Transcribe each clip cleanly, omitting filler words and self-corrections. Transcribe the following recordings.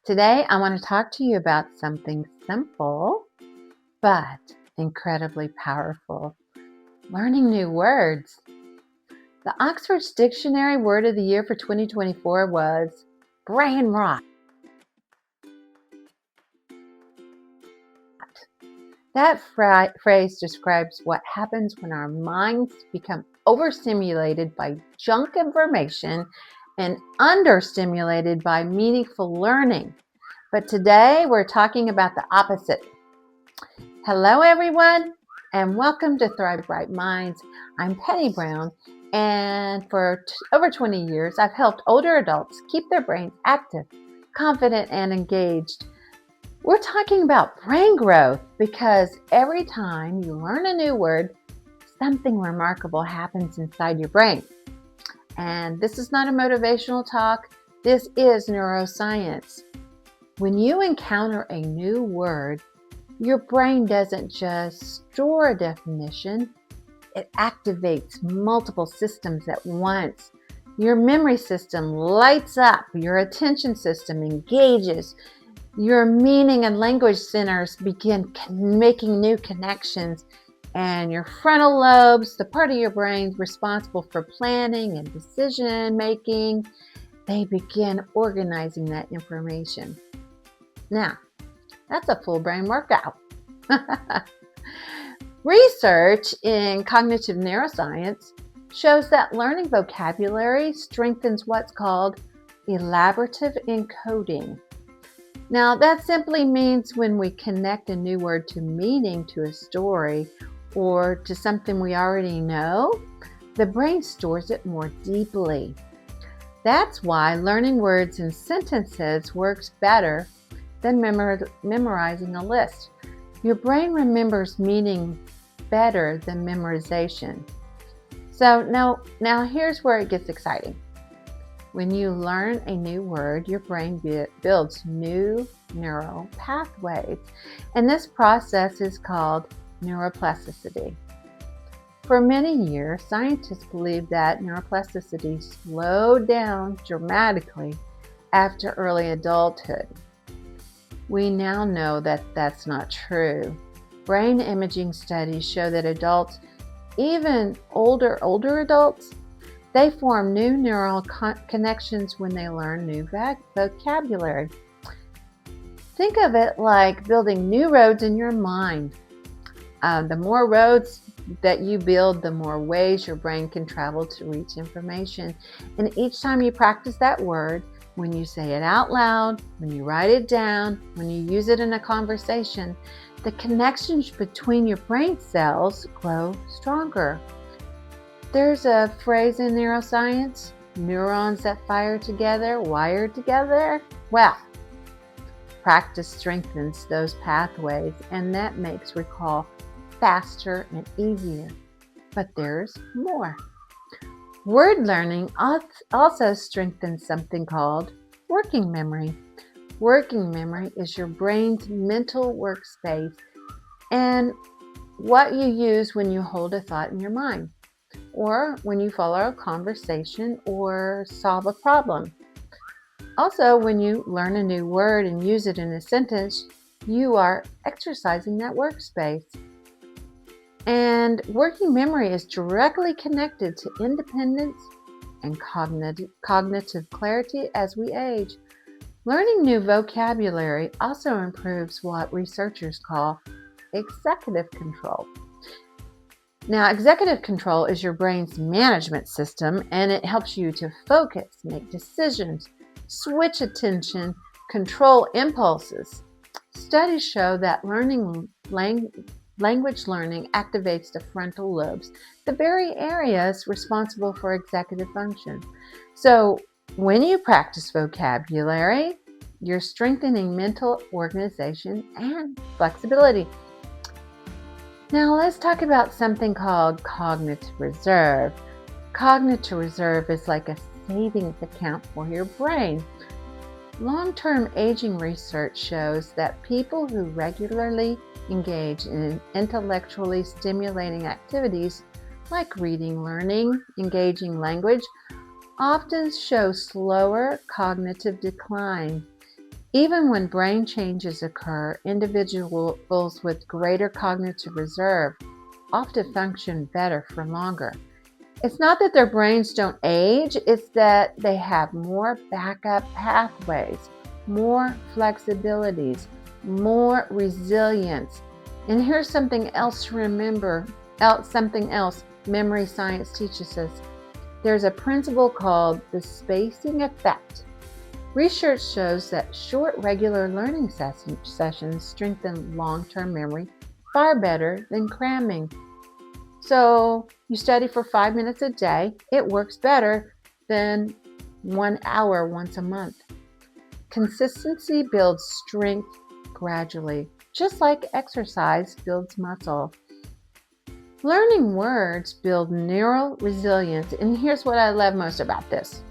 Today, I want to talk to you about something simple but incredibly powerful: learning new words. The Oxford Dictionary Word of the Year for 2024 was brain rot. That phrase describes what happens when our minds become overstimulated by junk information and understimulated by meaningful learning. But today, we're talking about the opposite. Hello, everyone, and welcome to Thrive Bright Minds. I'm Penny Brown, and for over 20 years, I've helped older adults keep their brains active, confident, and engaged. We're talking about brain growth because every time you learn a new word, something remarkable happens inside your brain. And this is not a motivational talk. This is neuroscience. When you encounter a new word, your brain doesn't just store a definition, it activates multiple systems at once. Your memory system lights up, your attention system engages, your meaning and language centers begin making new connections, and your frontal lobes, the part of your brain responsible for planning and decision making, they begin organizing that information. Now, that's a full brain workout. Research in cognitive neuroscience shows that learning vocabulary strengthens what's called elaborative encoding. Now, that simply means when we connect a new word to meaning, to a story, or to something we already know, the brain stores it more deeply. That's why learning words in sentences works better than memorizing a list. Your brain remembers meaning better than memorization. So now here's where it gets exciting. When you learn a new word, your brain builds new neural pathways, and this process is called neuroplasticity. For many years, scientists believed that neuroplasticity slowed down dramatically after early adulthood. We now know that that's not true. Brain imaging studies show that adults, even older adults, they form new neural connections when they learn new vocabulary. Think of it like building new roads in your mind. The more roads that you build, the more ways your brain can travel to reach information. And each time you practice that word, when you say it out loud, when you write it down, when you use it in a conversation, the connections between your brain cells grow stronger. There's a phrase in neuroscience, neurons that fire together, wired together. Well, practice strengthens those pathways, and that makes recall faster and easier. But there's more. Word learning also strengthens something called working memory. Working memory is your brain's mental workspace and what you use when you hold a thought in your mind, or when you follow a conversation or solve a problem. Also, when you learn a new word and use it in a sentence, you are exercising that workspace. And working memory is directly connected to independence and cognitive clarity as we age. Learning new vocabulary also improves what researchers call executive control. Now, executive control is your brain's management system, and it helps you to focus, make decisions, switch attention, control impulses. Studies show that language learning activates the frontal lobes, the very areas responsible for executive function. So when you practice vocabulary, you're strengthening mental organization and flexibility. Now let's talk about something called cognitive reserve. Cognitive reserve is like a savings account for your brain. Long-term aging research shows that people who regularly engage in intellectually stimulating activities like reading, learning, engaging language often show slower cognitive decline. Even when brain changes occur, individuals with greater cognitive reserve often function better for longer. It's not that their brains don't age, it's that they have more backup pathways, more flexibilities, more resilience. And here's something else to remember, something else memory science teaches us. There's a principle called the spacing effect. Research shows that short, regular learning sessions strengthen long-term memory far better than cramming. So you study for 5 minutes a day. It works better than 1 hour once a month. Consistency builds strength gradually, just like exercise builds muscle. Learning words build neural resilience, and here's what I love most about this.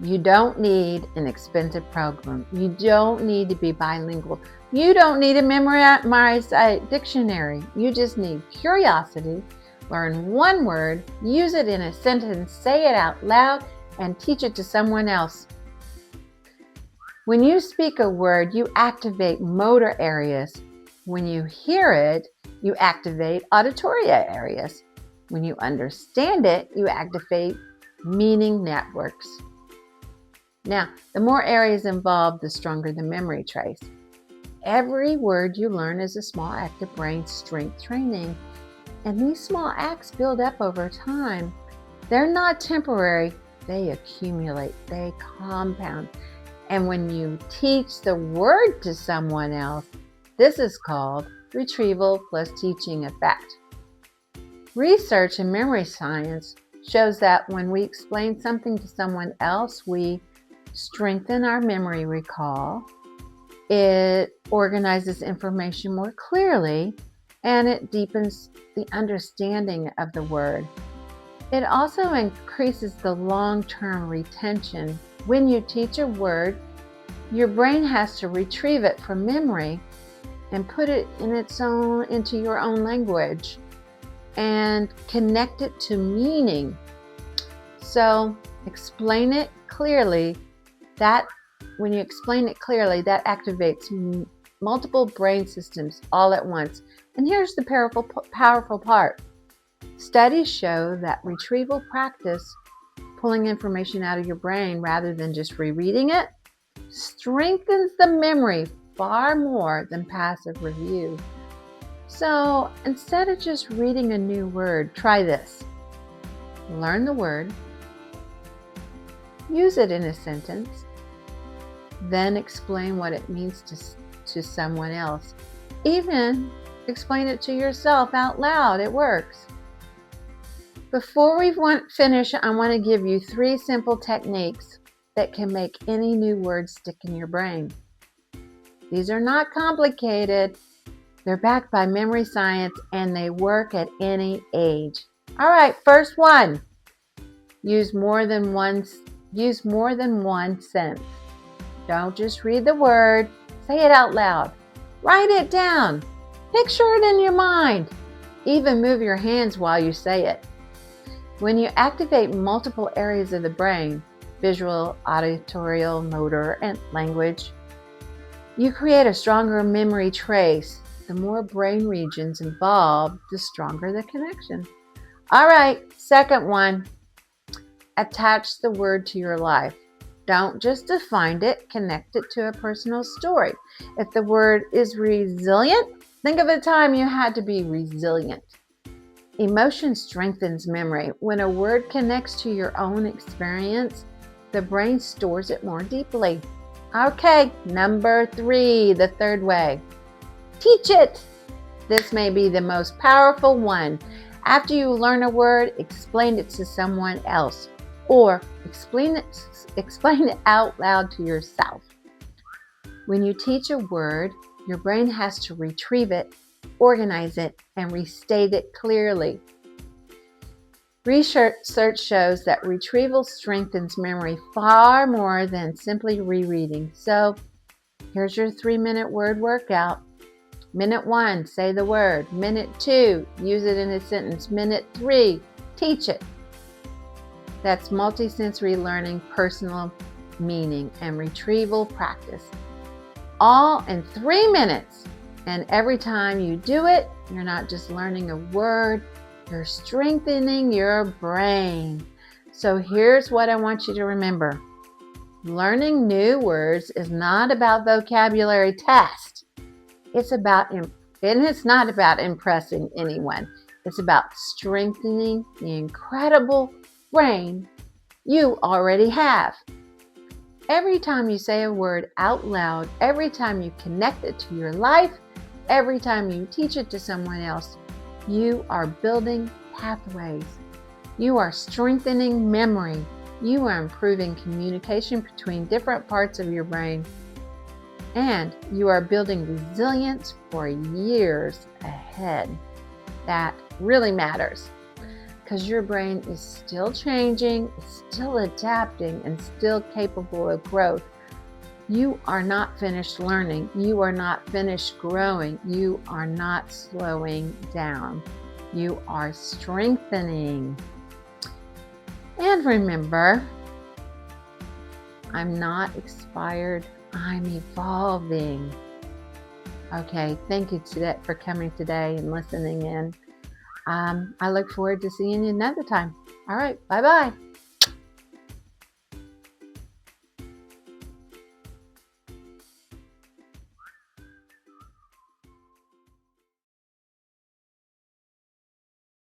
You don't need an expensive program. You don't need to be bilingual. You don't need to memorize a dictionary. You just need curiosity. Learn one word, use it in a sentence, say it out loud, and teach it to someone else. When you speak a word, you activate motor areas. When you hear it, you activate auditory areas. When you understand it, you activate meaning networks. Now, the more areas involved, the stronger the memory trace. Every word you learn is a small act of brain strength training, and these small acts build up over time. They're not temporary, they accumulate, they compound. And when you teach the word to someone else, this is called retrieval plus teaching effect. Research in memory science shows that when we explain something to someone else, we strengthen our memory recall, it organizes information more clearly, and it deepens the understanding of the word. It also increases the long-term retention. When you teach a word, your brain has to retrieve it from memory and put it into your own language and connect it to meaning. So explain it clearly. When you explain it clearly, that activates multiple brain systems all at once. And here's the powerful part. Studies show that retrieval practice, pulling information out of your brain rather than just rereading it, strengthens the memory far more than passive review. So instead of just reading a new word, try this. Learn the word, use it in a sentence, then explain what it means to someone else. Even explain it to yourself out loud. It works. Before we finish, I want to give you 3 simple techniques that can make any new word stick in your brain. These are not complicated. They're backed by memory science, and they work at any age. All right, first one. Use more than one sentence. Don't just read the word. Say it out loud. Write it down. Picture it in your mind. Even move your hands while you say it. When you activate multiple areas of the brain, visual, auditory, motor, and language, you create a stronger memory trace. The more brain regions involved, the stronger the connection. All right, second one. Attach the word to your life. Don't just define it, connect it to a personal story. If the word is resilient, think of a time you had to be resilient. Emotion strengthens memory. When a word connects to your own experience, the brain stores it more deeply. Okay, number 3, the third way. Teach it. This may be the most powerful one. After you learn a word, explain it to someone else, or explain it out loud to yourself. When you teach a word, your brain has to retrieve it, organize it, and restate it clearly. Research shows that retrieval strengthens memory far more than simply rereading. So here's your 3-minute word workout. Minute 1, say the word. Minute 2, use it in a sentence. Minute 3, teach it. That's multisensory learning meaning, and retrieval practice, all in 3 minutes. And every time you do it, you're not just learning a word, you're strengthening your brain. So here's what I want you to remember. Learning new words is not about vocabulary tests. It's not about impressing anyone. It's about strengthening the incredible brain you already have. Every time you say a word out loud, every time you connect it to your life, every time you teach it to someone else, you are building pathways. You are strengthening memory. You are improving communication between different parts of your brain. And you are building resilience for years ahead. That really matters because your brain is still changing, still adapting, and still capable of growth. You are not finished learning. You are not finished growing. You are not slowing down. You are strengthening. And remember, I'm not expired. I'm evolving. Okay, thank you for coming today and listening in. I look forward to seeing you another time. All right, bye-bye.